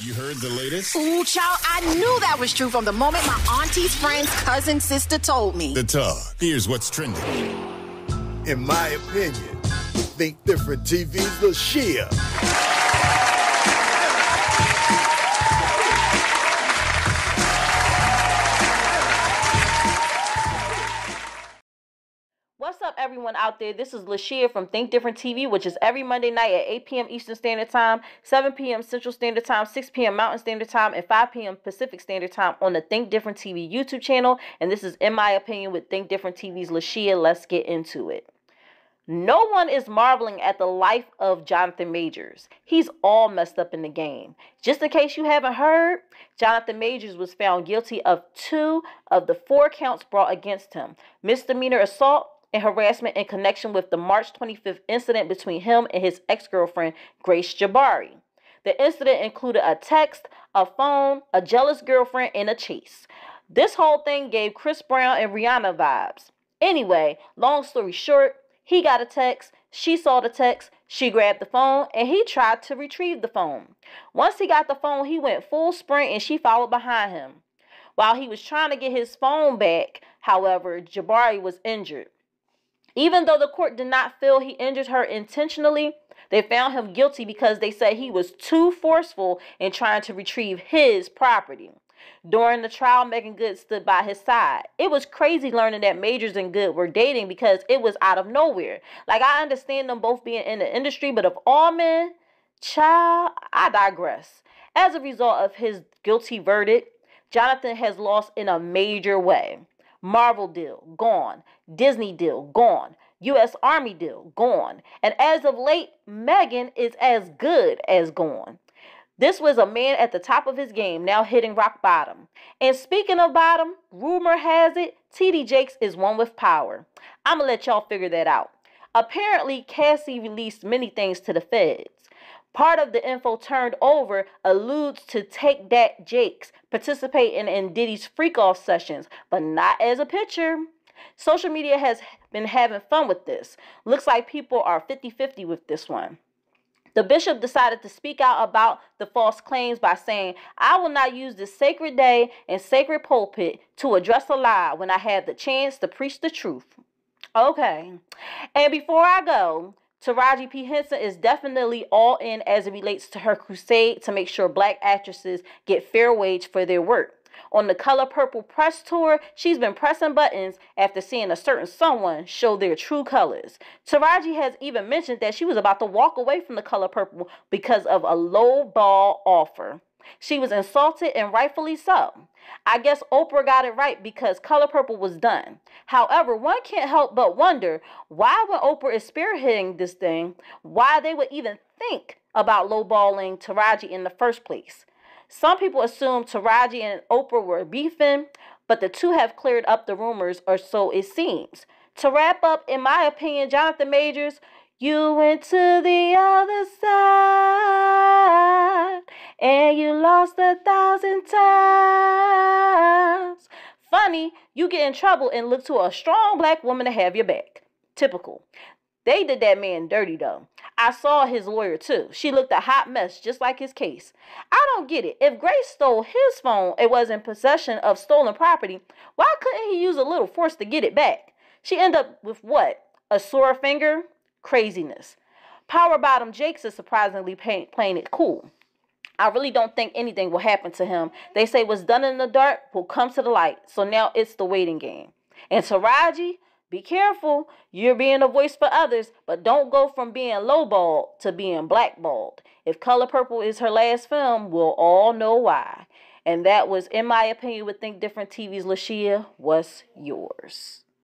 You heard the latest? Ooh, child, I knew that was true from the moment my auntie's friend's cousin sister told me. The talk. Here's what's trending. In my opinion, Think Different TV's LaShia. What's up, everyone out there? This is LaShia from Think Different TV, which is every Monday night at 8 p.m. Eastern Standard Time, 7 p.m. Central Standard Time, 6 p.m. Mountain Standard Time, and 5 p.m. Pacific Standard Time on the Think Different TV YouTube channel. And this is In My Opinion with Think Different TV's LaShia. Let's get into it. No one is marveling at the life of Jonathan Majors. He's all messed up in the game. Just in case you haven't heard, Jonathan Majors was found guilty of 2 of the 4 counts brought against him: misdemeanor assault and harassment in connection with the March 25th incident between him and his ex-girlfriend, Grace Jabari. The incident included a text, a phone, a jealous girlfriend, and a chase. This whole thing gave Chris Brown and Rihanna vibes. Anyway, long story short, he got a text, she saw the text, she grabbed the phone, and he tried to retrieve the phone. Once he got the phone, he went full sprint and she followed behind him. While he was trying to get his phone back, however, Jabari was injured. Even though the court did not feel he injured her intentionally, they found him guilty because they said he was too forceful in trying to retrieve his property. During the trial, Megan Good stood by his side. It was crazy learning that Majors and Good were dating because it was out of nowhere. Like, I understand them both being in the industry, but of all men, child, I digress. As a result of his guilty verdict, Jonathan has lost in a major way. Marvel deal, gone. Disney deal, gone. U.S. Army deal, gone. And as of late, Megan is as good as gone. This was a man at the top of his game, now hitting rock bottom. And speaking of bottom, rumor has it, T.D. Jakes is one with power. I'm going to let y'all figure that out. Apparently, Cassie released many things to the feds. Part of the info turned over alludes to Take That Jakes participating in Diddy's freak-off sessions, but not as a picture. Social media has been having fun with this. Looks like people are 50-50 with this one. The bishop decided to speak out about the false claims by saying, "I will not use this sacred day and sacred pulpit to address a lie when I have the chance to preach the truth." Okay. And before I go, Taraji P. Henson is definitely all in as it relates to her crusade to make sure black actresses get fair wage for their work. On the Color Purple press tour, she's been pressing buttons after seeing a certain someone show their true colors. Taraji has even mentioned that she was about to walk away from the Color Purple because of a low-ball offer. She was insulted, and rightfully so. I guess Oprah got it right because Color Purple was done. However, one can't help but wonder why, when Oprah is spearheading this thing, why they would even think about lowballing Taraji in the first place. Some people assume Taraji and Oprah were beefing, but the two have cleared up the rumors, or so it seems. To wrap up, in my opinion, Jonathan Majors, you went to the other side and you lost 1,000 times. Funny, you get in trouble and look to a strong black woman to have your back. Typical. They did that man dirty, though. I saw his lawyer, too. She looked a hot mess, just like his case. I don't get it. If Grace stole his phone and was in possession of stolen property, why couldn't he use a little force to get it back? She ended up with what? A sore finger? Craziness. Power Bottom Jakes is surprisingly playing it cool. I really don't think anything will happen to him. They say what's done in the dark will come to the light. So now it's the waiting game. And Taraji, be careful. You're being a voice for others, but don't go from being lowballed to being blackballed. If Color Purple is her last film, we'll all know why. And that was In My Opinion with Think Different TV's LaShia. What's yours?